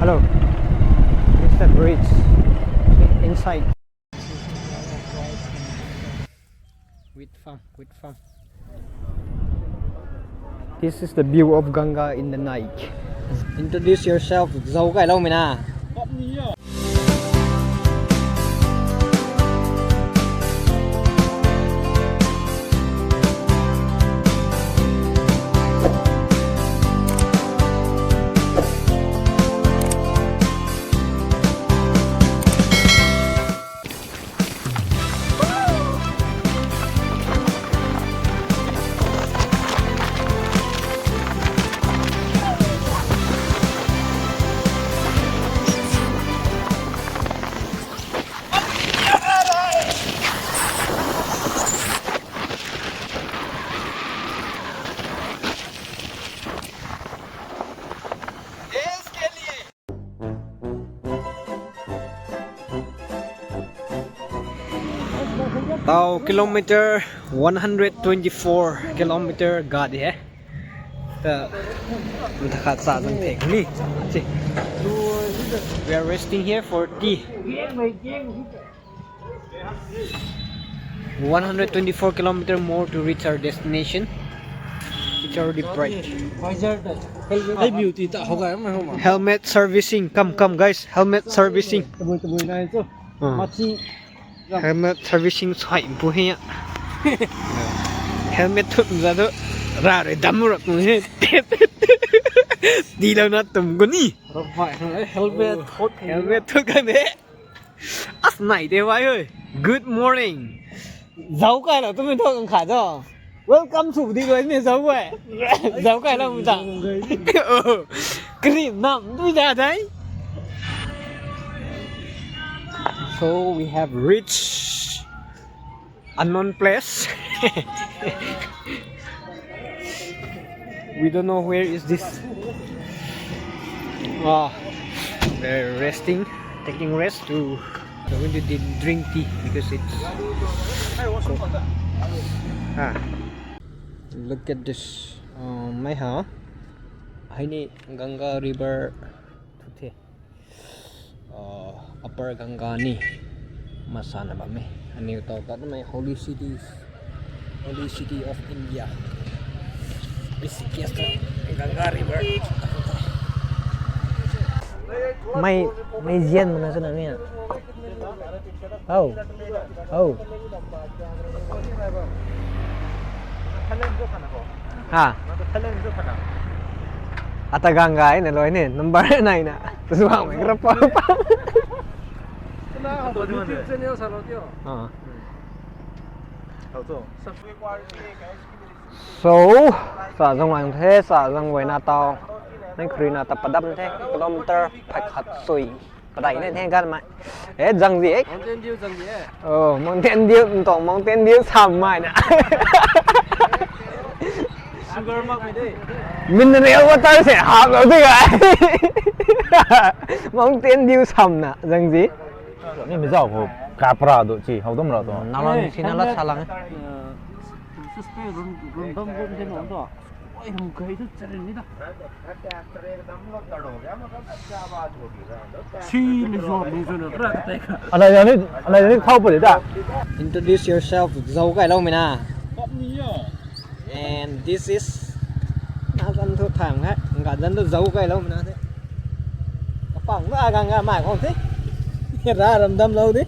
Hello. It's the bridge inside. With farm. This is the view of Ganga in the night. Introduce yourself. Dấu cái lâu mày nè. Tàu kilometer 124 kilometer gadi hai. Ta thakhat sa jang thek ni. We are resting here for tea. 124 kilometer more to reach our destination. It's already bright. Helmet servicing. Come guys. Helmet servicing. Helmet servicing xoay bố he. Helmet thụt ra đó ra để đâm vào rồi đi đâu nó tầm con đi helmet thụt cái đấy ắt này thế vậy ơi. Good morning. Giấu cái là tôi mới thôi còn khả cho welcome to đi rồi mình giấu vậy giấu cái là mình chẳng cái gì nằm tôi ra đấy. So we have reached unknown place. We don't know where is this. They're resting, taking rest to. They're going to drink tea because it's. Look at this. Mấy hả? Hay ni Ganga River. Upper Ganga ni masana ba me ani to ta may holy city of India. Rishikesh Ganga River. May jen mo na sa namin. Oh. Ata Ganga ini loh ini number 9 na. Terus bang may grab pa. So, sa dòng làng thế, sa dòng quầy na tàu, nên khi na tập đâm thế, kilometer phải khát sôi, và đẩy lên thế gan mày, ấy dòng gì ấy? Mong tiền điêu, tổng mong tiền điêu sầm mày nè. Mineral water sẽ hợp rồi thế ạ. Mong tiền điêu sầm nè, dòng gì? Ini misal aku kapra tu sih, aku tu merata. Nalang sini lah salang. Ala ni kau boleh dah. Introduce yourself. Giấu cái lâu mày nè. And this is na dân thu thảm hết. Cả dân tôi giấu cái lâu mày nè thế. Phẳng nó Ganga mãi không thế. Ra rầm đâm lâu đi.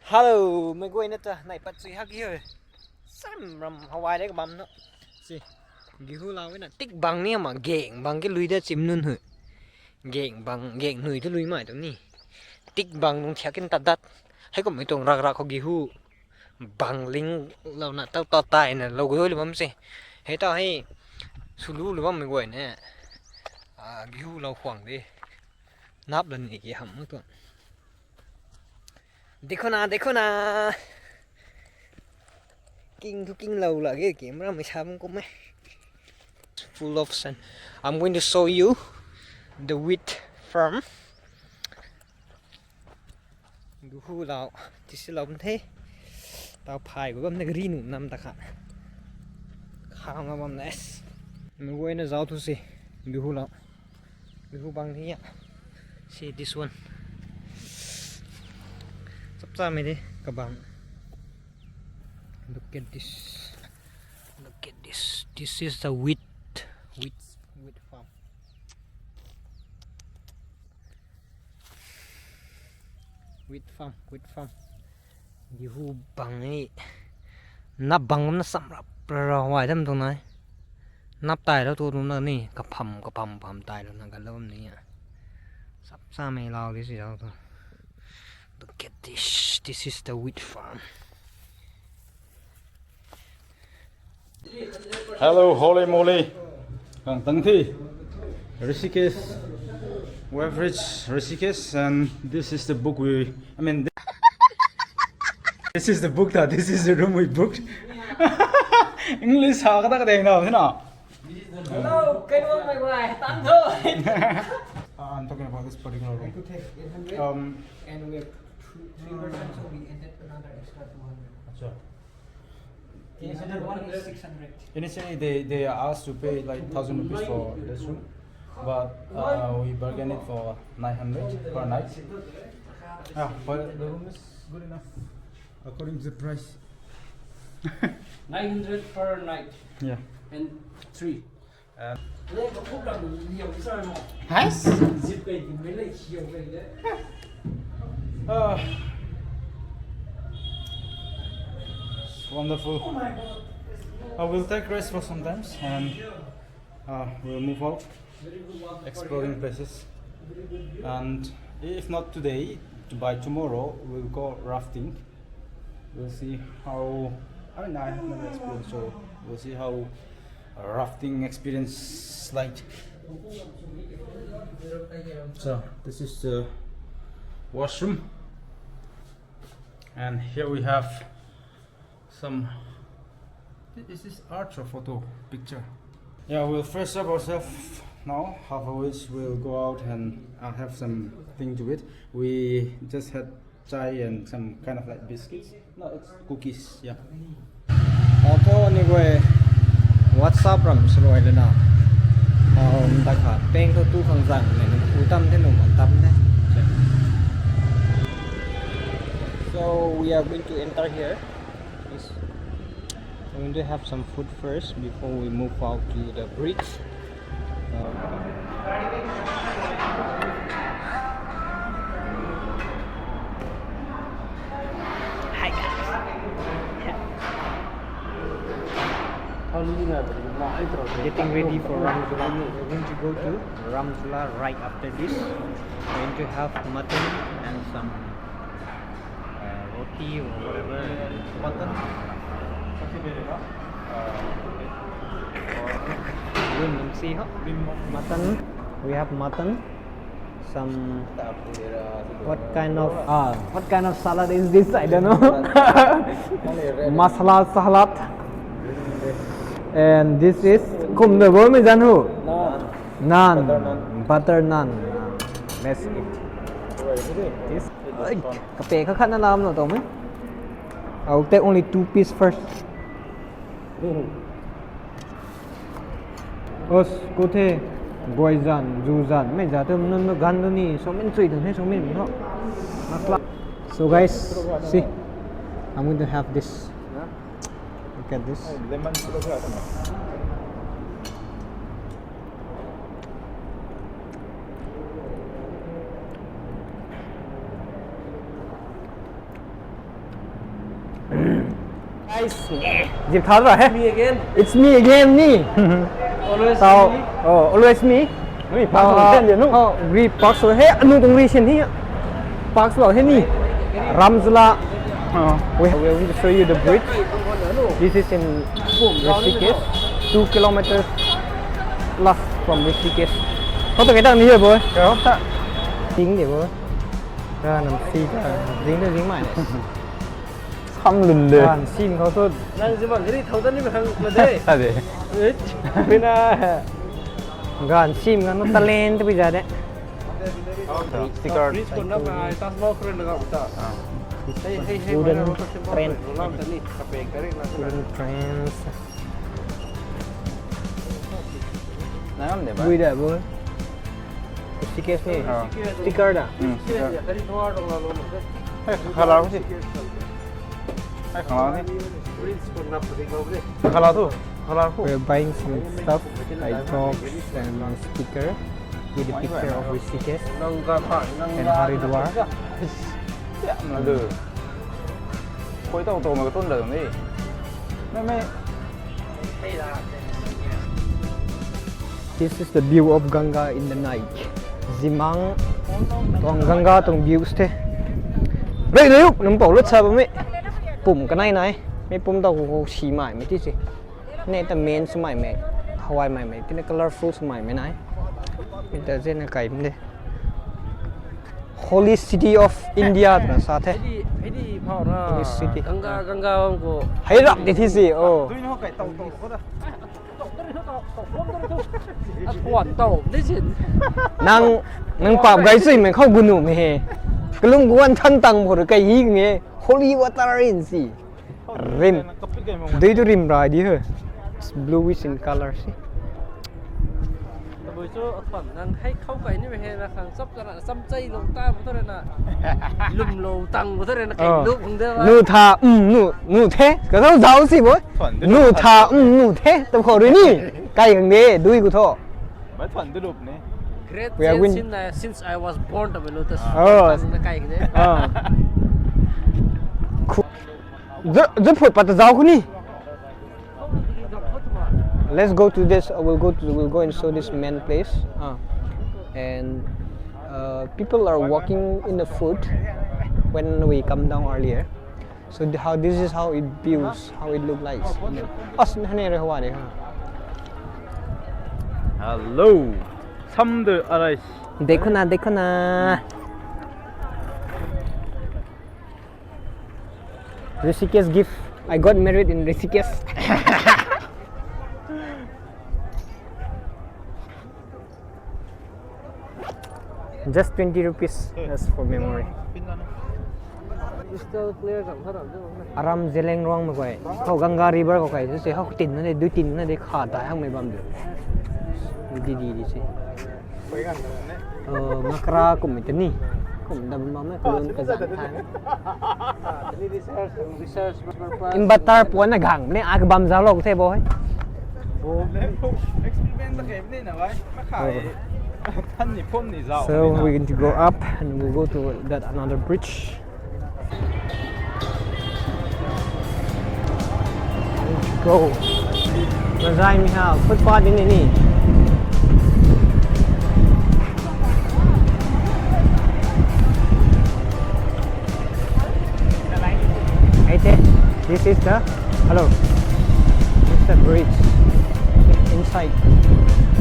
Hello, mấy quên nữa này bắt gì hắc kia rồi. Sam ram Hawaii đấy các bạn đó. Gì? Gihu lao cái này tích bằng nè mà gẹn bằng cái lưới đó chìm luôn hử. Gẹn lưới cái lưới mãi tụi nè. Tích bằng nó theo cái tạt hay còn mấy tuồng rạc có gihu bằng linh lâu nè tao to tài nè lâu rồi bấm gì. Hay tao hay sulu rồi bấm mấy quên nè. Gihu lâu khoảng đi. Nắp lên cái hầm nữa tụi. देखो ना cooking lâu là cái kiếm ra mới sao cũng mấy. Full of sun. I'm going to show you the wheat farm. Gu lao chỉ sẽ làm thế. Tao phải của bấm này ri nụ năm ta khá. Khang mà bấm này. Mình quay nó giáo thu gì. Gu lao. Gu bằng thế nhá. See this one. Sắp ra mày đi các bạn. Look at this. Look at this. This is the wheat farm. Wheat farm. Gu bằng ấy. Nắp bằng nó sắm rập rồi hoài thăm tụi này. Nắp tài đó tụi nó nè, cặp hầm tài rồi nó cái lâu này à. Sắp ra mày lao cái gì đâu thôi. Look at this. This is the wheat farm. Hello, holy moly. Gang Tang Thi, Rishikesh. We have reached Rishikesh, and this is the book this is the book this is the room we booked. English how ka ta deng nào thế nào? Hello, cái luôn mày ngoài tắm thôi. I'm talking about this particular room. I could take 800. And we have 3%, so we ended another extra 200. Sure. Another one is 600. Initially, they asked to pay like 1,000 rupees for this room, but we bargained it for 900 per night. Yeah, but the room is good enough according to the price. 900 per night Yeah. and 3. Lấy có phút là nhiều cái sao mà Nice. dịp về thì mới lấy chiều về đấy. It's wonderful. We'll take rest for some times and we'll move out, exploring places. And if not today, by tomorrow we'll go rafting. We'll see how. I have never experienced, so we'll see how a rafting experience like. So this is the washroom, and here we have some. This is art or photo picture. Yeah, we'll fresh up ourselves now. Afterwards, we'll go out and have something to eat. We just had chai and some kind of like biscuits. No, it's cookies. Yeah. Auto ni gue WhatsApp ram rồi lên nào. Ta khát peng thôi tu khang rằng này nó cú tâm thế nó mà tâm thế. So we are going to enter here. We're going to have some food first before we move out to the bridge. Hi guys. Getting ready for Ram Jhula. We're going to go to Ram Jhula right after this. We're going to have mutton and some roti or whatever. Mutton. Mutton. We have mutton. Some what kind of salad is this? I don't know. Masala salad. And this is cùng được với mình dân hủ. Naan. Butter naan. Let's eat. This. Cà phê khá khá nó làm rồi tao mới. I'll take only 2 pieces first. Os có thể gọi dàn, dù dàn, mấy giá thơm nó gan nó nì, số mình chơi được hết số mình nó. So guys, see, I'm going to have this. Look at this. Guys, dịp tháo rồi hết. Me again. It's me again, me. Always Tao, me. always me. Park so hey, anu tong recent here. Park so hey ni. Ram Jhula. We're going to show you the bridge. This is in Rishikesh, 2 kilometers plus from Rishikesh. Có tụi cái đằng này rồi bố. Có ta. Dính để bố. Ra nằm xì dính mãi. คำลุนเลย ผ่านซิมเขาสุด นั่งจะบอกที่เท่านั้นนี่มันทางประเทศ ใช่ดิ ไม่น่า ก่อนซิมกันตะเลนจะไปจะได้ สติ๊กเกอร์ นี่คนนับมาตัสบอกเรื่องนะครับจ้าให้มาเราต้องเชื่อมต่อเราจะนี่กระเบงกระเร่งนะ Wooden trends น้ำเดี๋ยว vui đẹp luôn Rishikesh nih sticker dah ที่เนี่ยที่ทัวร์เราลงมา ให้คาราสิให้ของเราสิ ริสคนนับไปเราเลย คาราทุคาราทุ we're buying some stuff like box and sticker with the picture of Rishikesh นั่งกันผ่านนั่ง and Haridwar เนี่ยมันดื้อคุยต้องโตมากับต้นเดิมนี่ไม่ This is the view of Ganga in the night Zimang tong Ganga tong views thế Đây đấy lúc nấm bảo lướt xa bấm ấy Pum cái này mấy pum tao cũng xì mải mấy tí gì Này ta main số mải mẹ Hawaii mải mẹ cái này colorful số mải mẹ này Mình ta dễ là cái đây Holy City of India là sao thế ไอ้นี่พอนะกังกาของกู Hãy rập đi thì gì ồ ตุ้ยน้องไก่ตกก็ได้ ถวนโตได้สิ Nang pap gai sui mình không gunu me he Kelung guan thân tăng phổ cái ý nghe Holy water in sea Rim Đây tu rim ra đi hả It's bluish in color see แต่บุญโจ้ถวนนั่งให้เข้าไปนี่ไม่เห็นนะครั้งซับกันนะซ้ำใจลงใต้พุทธเรนะลุ่มโลตังพุทธเรนะไก่ลูกของเด้อ Nu tha nu thế Cái đó giáo gì bố Nu tha nu thế Tập khổ đuôi ni Cái thằng đế đuôi của thọ ไม่ถอนตุลุบนี่ Great We are win- since I was born to be lotus ตั้งไก่กันเนี่ย Rất phụt bật giáo của ni Let's go to this. We'll go and show this main place. And people are walking in the foot when we come down earlier. So this is how it views, how it look like. Này rồi hoa đấy ha. Hello ซ้ำเดืออะไร Dekho na. Rishikesh gift. I got married in Rishikesh. Just 20 rupees. That's for memory. Crystal clear กับถนนด้วยมั้ย Ram Zeliangrong mà quay.เขาGanga River có quay. Sẽ họ tin nó này, đuôi tin nó nàyขาดได้ห้างไม่บำđược. Đi đi chứ. Makra cũng mình ni. Cũng đâm bấm cái luôn cái dạng tháng. นี่ research purpose Imbatar puan na gang. Này ag bam giáo lộc thế boy. โอ้เล่นพวก experiment ตะเข็บนี่นะไว้มาขายท่านนี่พ่มนี่เจ้า So we're going to go up and we'll go to that another bridge. Let's go. Mazai mi ha footpath din ni. This is the hello. This is the bridge inside,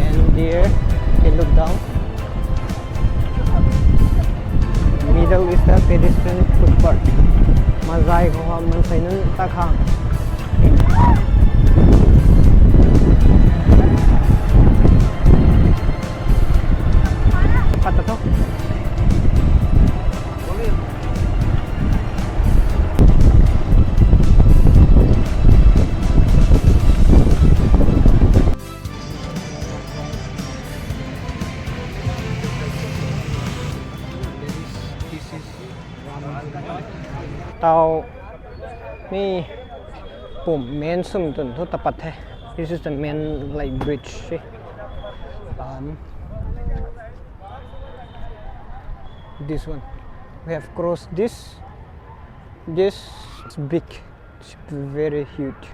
and there you can look down. Middle is the pedestrian footpath. Mazai ko ha man sai nun ta khang. Pat to. Tao mi pum main sum tun thu tapat hai. This is the main like bridge. This one we have crossed this. This is big. It's very huge.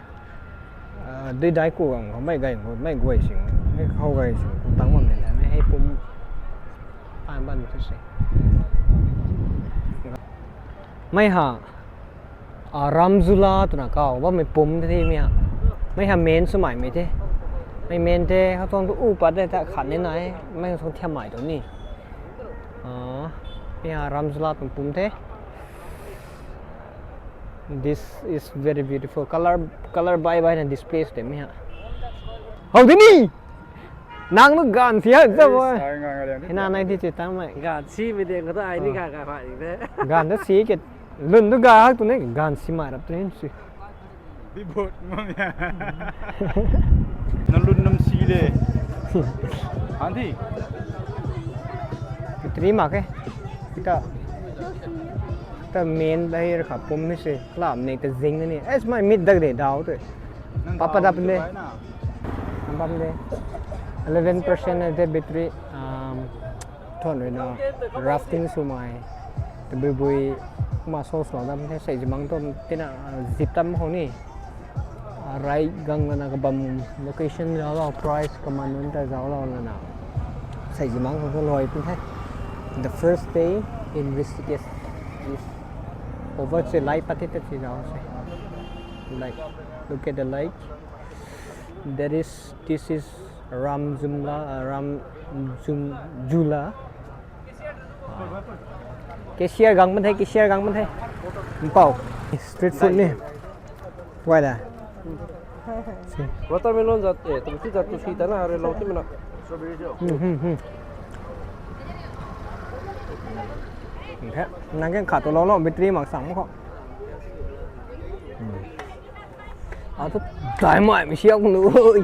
Đây đáy của không mấy gầy một mấy quầy xỉn mấy khâu gầy xỉn cũng tăng một này là mấy hay pum ăn ban một chút. Mấy hả Ram Jhula tụi nó caoว่าไม่ปุ่มที่มีฮะไม่ทำเมนสมัยไม่ใช่ไม่เมนเท่เขาต้องอู้ปัดได้แต่ขันนิดหน่อยไม่ต้องเทียมใหม่ตรงนี้อ๋อนี่ฮะRam Jhulaตรงปุ่มเท่ This is very beautiful. Color by the displays đấy mi hả? Hầu thế đi. Nàng nó gàn phía sao vậy? Thế nào này thì chỉ tao mày. Gàn xi mới điện có ai đi gà phải thế. Gàn nó xí cái lần nó gà hát tụi này gàn xí mà đập tụi này xí. Bị bột mà mẹ. Nó luôn nằm xí đấy. Hàn thì. Cái mà cái. Ta main đây là khắp pum này xí. Làm này ta dính này. Es mai mid dag để đào thôi. Papa đập lên. Papa lên. 11% of the battery thon rồi nó rafting số mai từ bùi bùi mà số số đâm thế xây dựng tôm thế nào dịp tâm không nè right Ganga Naga bầm location đó là price command muốn ta giáo là nào xây dựng không có lòi cũng thế the first day in Rishikesh is over to light patita thì đó like look at the lake this is Ram Jhula cái xe gần bên thấy bảo street food nè quay là Watermelon zat tụi chị zat tụi chị ta nào rồi lâu chứ mà thế năng cái khả tụi nó bên tri mặc sẵn không à tôi tải mãi mới xíu nữa ơi.